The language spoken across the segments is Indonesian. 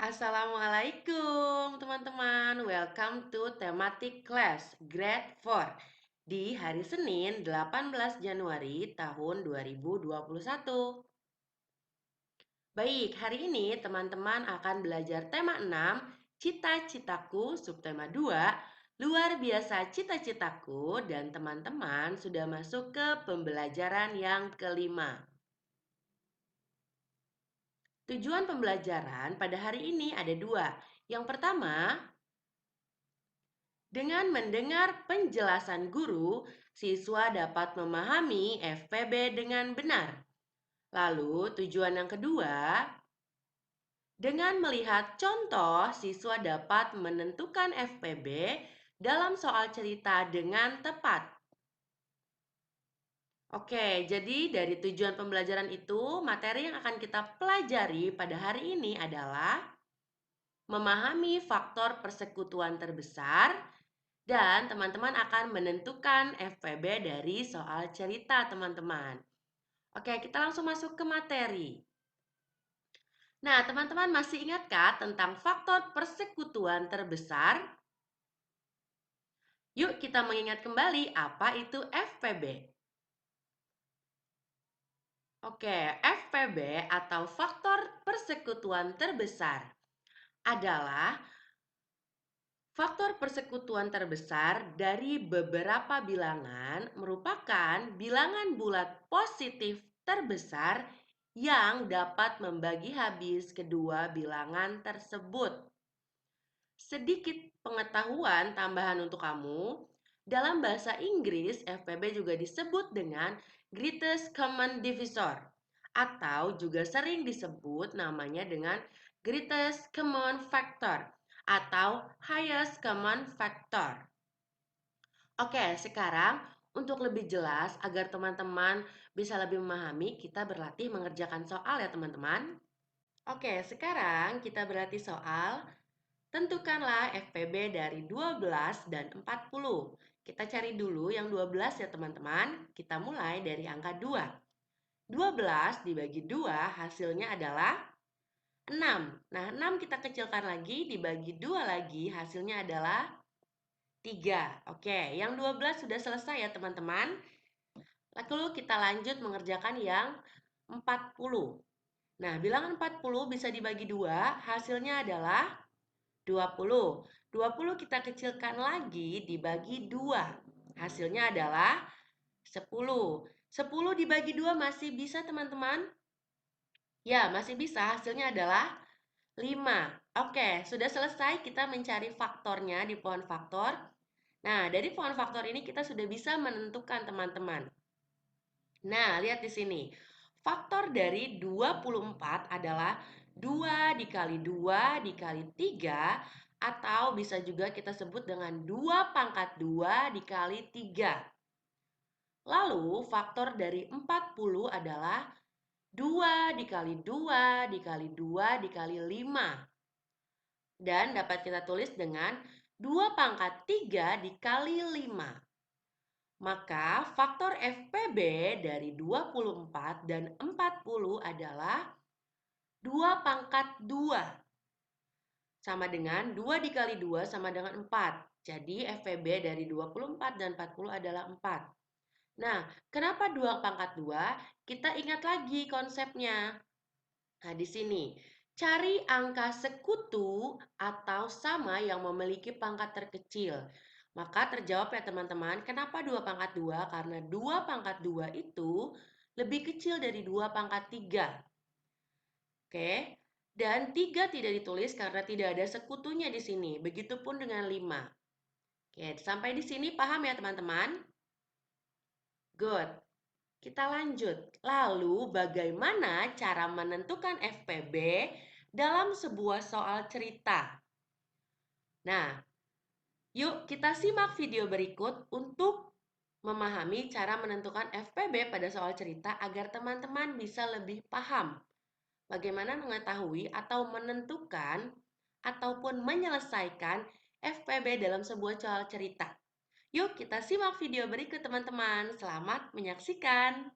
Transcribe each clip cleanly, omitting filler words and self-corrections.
Assalamualaikum teman-teman, welcome to Thematic Class Grade 4 di hari Senin 18 Januari tahun 2021. Baik, hari ini teman-teman akan belajar tema 6, Cita-citaku, subtema 2, Luar biasa cita-citaku, dan teman-teman sudah masuk ke pembelajaran yang kelima. Tujuan pembelajaran pada hari ini ada dua. Yang pertama, dengan mendengar penjelasan guru, siswa dapat memahami FPB dengan benar. Lalu, tujuan yang kedua, dengan melihat contoh, siswa dapat menentukan FPB dalam soal cerita dengan tepat. Oke, jadi dari tujuan pembelajaran itu, materi yang akan kita pelajari pada hari ini adalah memahami faktor persekutuan terbesar, dan teman-teman akan menentukan FPB dari soal cerita teman-teman. Oke, kita langsung masuk ke materi. Nah, teman-teman masih ingatkah tentang faktor persekutuan terbesar? Yuk kita mengingat kembali apa itu FPB. Oke, FPB atau faktor persekutuan terbesar adalah faktor persekutuan terbesar dari beberapa bilangan merupakan bilangan bulat positif terbesar yang dapat membagi habis kedua bilangan tersebut. Sedikit pengetahuan tambahan untuk kamu, dalam bahasa Inggris FPB juga disebut dengan Greatest Common Divisor atau juga sering disebut namanya dengan Greatest Common Factor atau Highest Common Factor. Oke, sekarang untuk lebih jelas agar teman-teman bisa lebih memahami, kita berlatih mengerjakan soal ya teman-teman. Oke, sekarang kita berlatih soal. Tentukanlah FPB dari 12 dan 40. Kita cari dulu yang 12 ya teman-teman. Kita mulai dari angka 2. 12 dibagi 2 hasilnya adalah 6. Nah, 6 kita kecilkan lagi, dibagi 2 lagi hasilnya adalah 3. Oke, yang 12 sudah selesai ya teman-teman. Lalu kita lanjut mengerjakan yang 40. Nah, bilangan 40 bisa dibagi 2, hasilnya adalah 20. 20 kita kecilkan lagi dibagi 2. Hasilnya adalah 10. 10 dibagi 2 masih bisa teman-teman? Ya, masih bisa. Hasilnya adalah 5. Oke, sudah selesai kita mencari faktornya di pohon faktor. Nah, dari pohon faktor ini kita sudah bisa menentukan teman-teman. Nah, lihat di sini. Faktor dari 24 adalah 2 dikali 2 dikali 3 atau bisa juga kita sebut dengan 2 pangkat 2 dikali 3. Lalu faktor dari 40 adalah 2 dikali 2 dikali 2 dikali 5. Dan dapat kita tulis dengan 2 pangkat 3 dikali 5. Maka faktor FPB dari 24 dan 40 adalah 2 pangkat 2. Sama dengan 2 dikali 2 sama dengan 4. Jadi FPB dari 24 dan 40 adalah 4. Nah, kenapa 2 pangkat 2? Kita ingat lagi konsepnya. Nah, di sini. Cari angka sekutu atau sama yang memiliki pangkat terkecil. Maka terjawab ya teman-teman, kenapa 2 pangkat 2? Karena 2 pangkat 2 itu lebih kecil dari 2 pangkat 3. Oke, dan 3 tidak ditulis karena tidak ada sekutunya di sini. Begitupun dengan 5. Oke, sampai di sini paham ya teman-teman? Good. Kita lanjut. Lalu bagaimana cara menentukan FPB dalam sebuah soal cerita? Nah, yuk kita simak video berikut untuk memahami cara menentukan FPB pada soal cerita agar teman-teman bisa lebih paham bagaimana mengetahui atau menentukan ataupun menyelesaikan FPB dalam sebuah soal cerita. Yuk kita simak video berikut teman-teman. Selamat menyaksikan.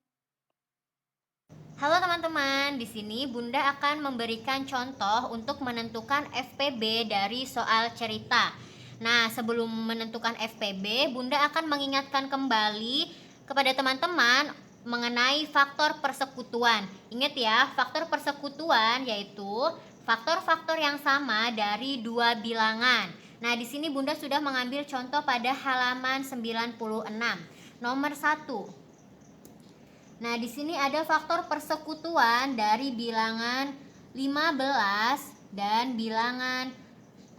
Halo teman-teman, di sini Bunda akan memberikan contoh untuk menentukan FPB dari soal cerita. Nah, sebelum menentukan FPB, Bunda akan mengingatkan kembali kepada teman-teman mengenai faktor persekutuan. Ingat ya, faktor persekutuan yaitu faktor-faktor yang sama dari dua bilangan. Nah, di sini Bunda sudah mengambil contoh pada halaman 96. Nomor 1. Nah, di sini ada faktor persekutuan dari bilangan 15 dan bilangan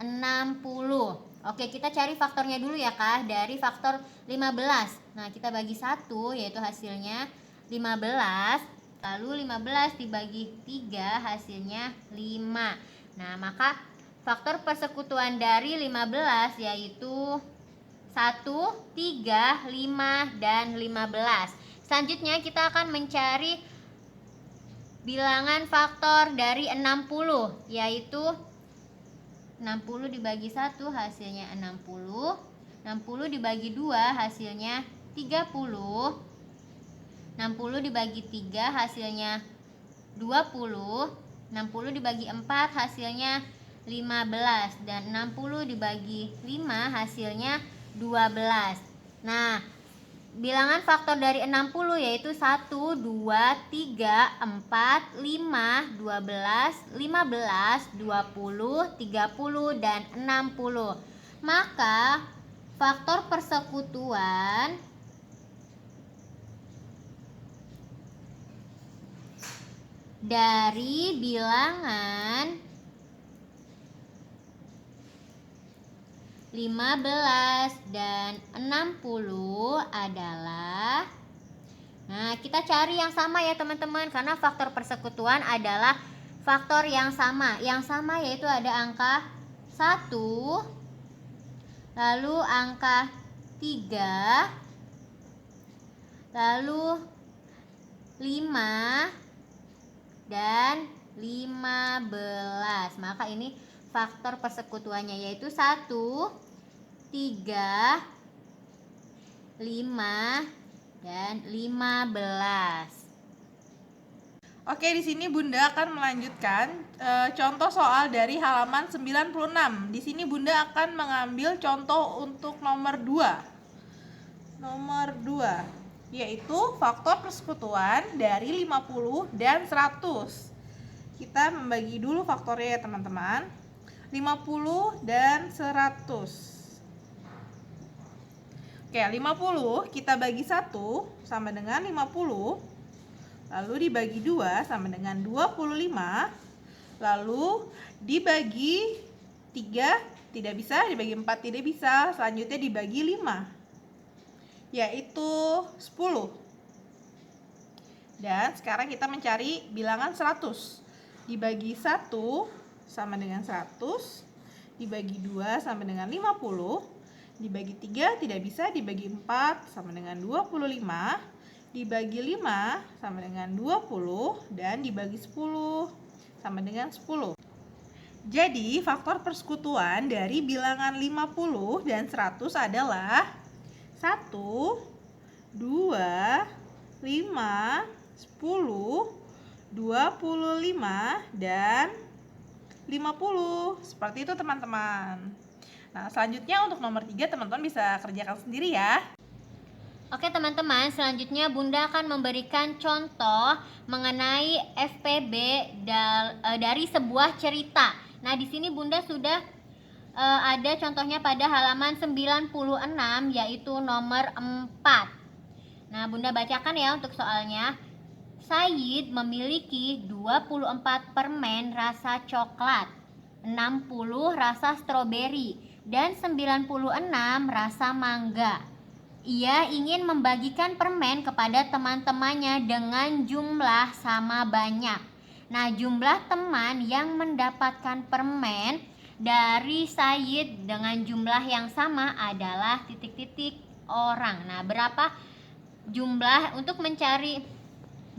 60. Oke, kita cari faktornya dulu ya, Kak. Dari faktor 15. Nah, kita bagi 1 yaitu hasilnya 15. Lalu 15 dibagi 3 hasilnya 5. Nah, maka faktor persekutuan dari 15 yaitu 1, 3, 5, dan 15. Selanjutnya kita akan mencari bilangan faktor dari 60, yaitu 60 dibagi 1 hasilnya 60, 60 dibagi 2 hasilnya 30, 60 dibagi 3 hasilnya 20, 60 dibagi 4 hasilnya 15, dan 60 dibagi 5 hasilnya 12. Nah, bilangan faktor dari 60 yaitu 1, 2, 3, 4, 5, 12, 15, 20, 30, dan 60. Maka faktor persekutuan dari bilangan 15 dan 60 adalah, nah kita cari yang sama ya teman-teman, karena faktor persekutuan adalah faktor yang sama. Yang sama yaitu ada angka 1, lalu angka 3, lalu 5, dan 15. Maka ini faktor persekutuannya yaitu 1, 3, 5, dan 15. Oke, di sini Bunda akan melanjutkan contoh soal dari halaman 96. Di sini Bunda akan mengambil contoh untuk nomor 2. Nomor 2 yaitu faktor persekutuan dari 50 dan 100. Kita membagi dulu faktornya ya teman-teman. 50 dan 100. Oke, 50 kita bagi 1 sama dengan 50. Lalu dibagi 2 sama dengan 25. Lalu dibagi 3 tidak bisa, dibagi 4 tidak bisa. Selanjutnya dibagi 5, yaitu 10. Dan sekarang kita mencari bilangan 100. Dibagi 1 sama dengan 100. Dibagi 2 sama dengan 50. Dibagi 3 tidak bisa, dibagi 4 sama dengan 25. Dibagi 5 sama dengan 20, dan dibagi 10 sama dengan 10. Jadi faktor persekutuan dari bilangan 50 dan 100 adalah 1, 2, 5, 10, 25, dan 50. Seperti itu teman-teman. Nah, selanjutnya untuk nomor 3 teman-teman bisa kerjakan sendiri ya. Oke teman-teman, selanjutnya Bunda akan memberikan contoh mengenai FPB dari sebuah cerita. Nah, di sini Bunda sudah ada contohnya pada halaman 96 yaitu nomor 4. Nah, Bunda bacakan ya untuk soalnya. Said memiliki 24 permen rasa coklat, 60 rasa stroberi, dan 96 rasa mangga. Ia ingin membagikan permen kepada teman-temannya dengan jumlah sama banyak. Nah, jumlah teman yang mendapatkan permen dari Said dengan jumlah yang sama adalah titik-titik orang. Nah, berapa jumlah, untuk mencari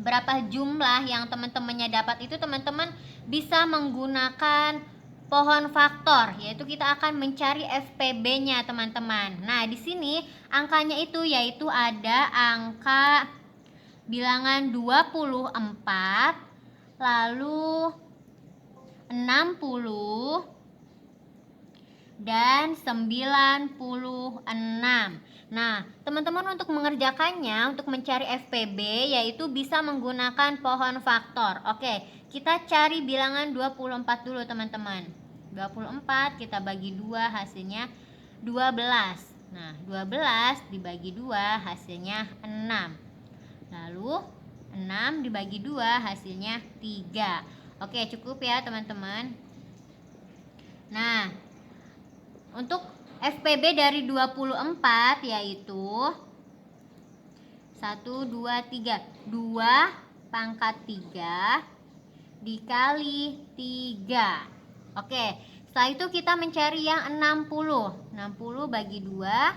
berapa jumlah yang teman-temannya dapat itu teman-teman bisa menggunakan pohon faktor, yaitu kita akan mencari FPB-nya teman-teman. Nah, di sini angkanya itu yaitu ada angka bilangan 24, lalu 60, dan 96. Nah, teman-teman untuk mengerjakannya, untuk mencari FPB yaitu bisa menggunakan pohon faktor. Oke, kita cari bilangan 24 dulu teman-teman. 24 kita bagi 2 hasilnya 12. Nah, 12 dibagi 2 hasilnya 6. Lalu 6 dibagi 2 hasilnya 3. Oke, cukup ya teman-teman. Nah, untuk FPB dari 24 yaitu 1, 2, 3. 2 pangkat 3 dikali 3. Oke, setelah itu kita mencari yang 60. 60 bagi 2,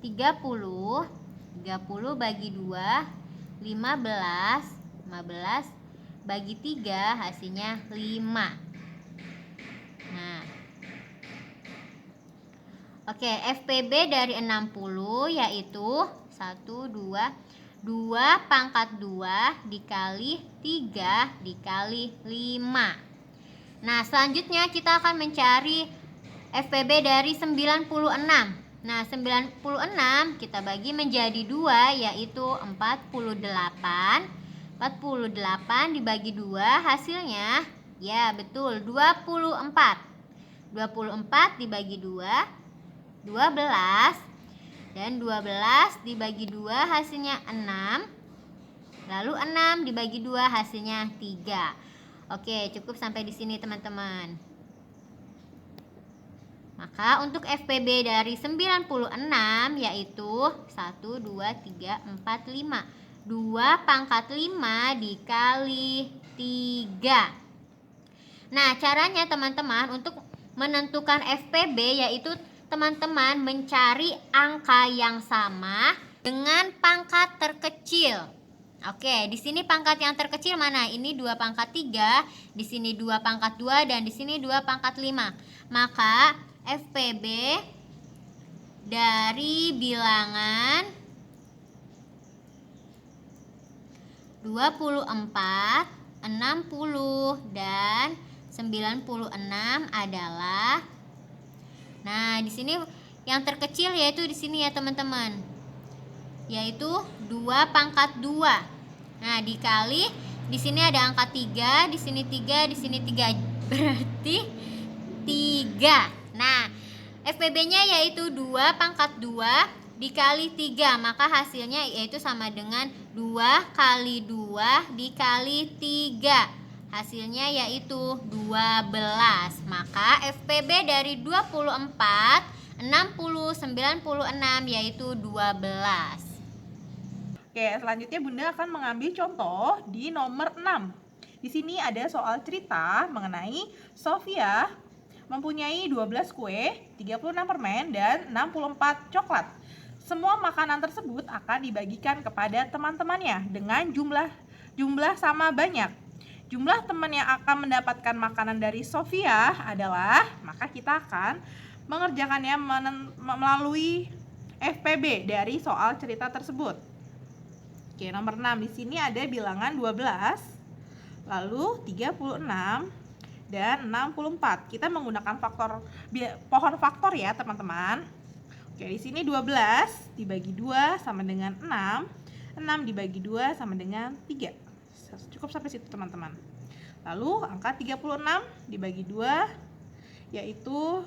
30. 30 bagi 2, 15. 15 bagi 3 hasilnya 5. Nah, oke, FPB dari 60 yaitu 1, 2 pangkat 2 dikali 3 dikali 5. Nah, selanjutnya kita akan mencari FPB dari 96. Nah, 96 kita bagi menjadi 2 yaitu 48. 48 dibagi 2 hasilnya, ya betul, 24. 24 dibagi 2, 12. Dan 12 dibagi 2 hasilnya 6. Lalu 6 dibagi 2 hasilnya 3. Oke, cukup sampai di sini teman-teman. Maka untuk FPB dari 96 yaitu 1, 2, 3, 4, 5. 2 pangkat 5 dikali 3. Nah, caranya teman-teman untuk menentukan FPB yaitu teman-teman mencari angka yang sama dengan pangkat terkecil. Oke, di sini pangkat yang terkecil mana? Ini 2 pangkat 3, di sini 2 pangkat 2, dan di sini 2 pangkat 5. Maka FPB dari bilangan 24, 60, dan 96 adalah, nah, di sini yang terkecil yaitu di sini ya teman-teman, yaitu 2 pangkat 2. Nah, dikali di sini ada angka 3, di sini 3, di sini 3, berarti 3. Nah, FPB-nya yaitu 2 pangkat 2 dikali 3, maka hasilnya yaitu sama dengan 2 kali 2 dikali 3. Hasilnya yaitu 12. Maka FPB dari 24, 60, 96 yaitu 12. Oke, selanjutnya Bunda akan mengambil contoh di nomor 6. Di sini ada soal cerita mengenai Sofia mempunyai 12 kue, 36 permen, dan 64 coklat. Semua makanan tersebut akan dibagikan kepada teman-temannya dengan jumlah sama banyak. Jumlah teman yang akan mendapatkan makanan dari Sofia adalah, maka kita akan mengerjakannya melalui FPB dari soal cerita tersebut. Oke, nomor 6 di sini ada bilangan 12, lalu 36 dan 64. Kita menggunakan pohon faktor ya, teman-teman. Oke, di sini 12 dibagi 2 sama dengan 6. 6 dibagi 2 sama dengan 3. Cukup sampai situ, teman-teman. Lalu angka 36 dibagi 2 yaitu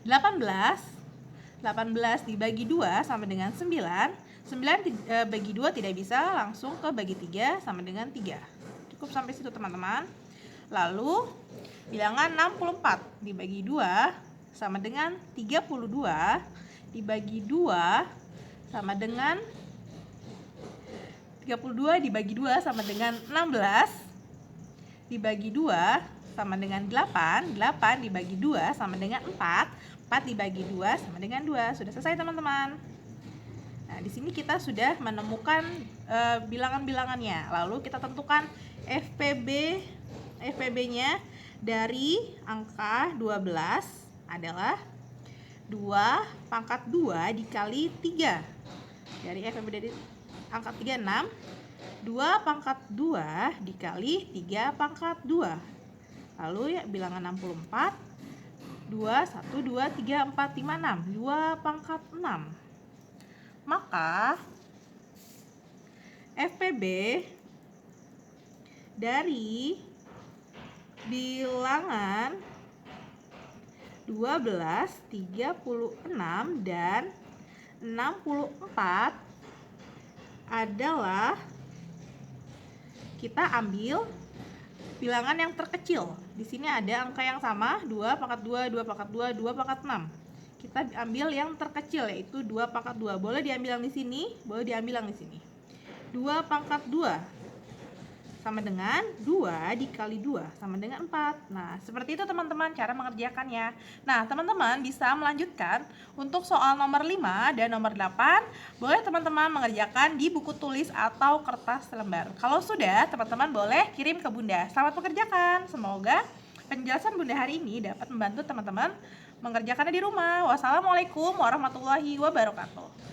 18. 18 dibagi 2 sama dengan 9. 9 bagi 2 tidak bisa, langsung ke bagi 3 sama dengan 3. Cukup sampai situ, teman-teman. Lalu bilangan 64 dibagi 2 sama dengan 32, dibagi 2 sama dengan 32 dibagi 2 sama dengan 16, dibagi 2 sama dengan 8, 8 dibagi 2 sama dengan 4, 4 dibagi 2 sama dengan 2. Sudah selesai, teman-teman. Nah, di sini kita sudah menemukan bilangan-bilangannya. Lalu kita tentukan FPB-nya dari angka 12 adalah 2 pangkat 2 dikali 3. Dari FPB dari Angka 3 6. 2 pangkat 2 dikali 3 pangkat 2. Lalu ya bilangan 64. 2, 1, 2, 3, 4, 5, 6. 2 pangkat 6. Maka FPB dari bilangan 12, 36, dan 64 adalah, kita ambil bilangan yang terkecil. Di sini ada angka yang sama, 2 pangkat 2, 2 pangkat 2, 2 pangkat 6. Kita ambil yang terkecil, yaitu 2 pangkat 2. Boleh diambil yang di sini, boleh diambil yang di sini. 2 pangkat 2 sama dengan 2 dikali 2 sama dengan 4. Nah, seperti itu teman-teman cara mengerjakannya. Nah, teman-teman bisa melanjutkan untuk soal nomor 5 dan nomor 8. Boleh teman-teman mengerjakan di buku tulis atau kertas lembar. Kalau sudah, teman-teman boleh kirim ke Bunda. Selamat mengerjakan. Semoga penjelasan Bunda hari ini dapat membantu teman-teman mengerjakannya di rumah. Wassalamualaikum warahmatullahi wabarakatuh.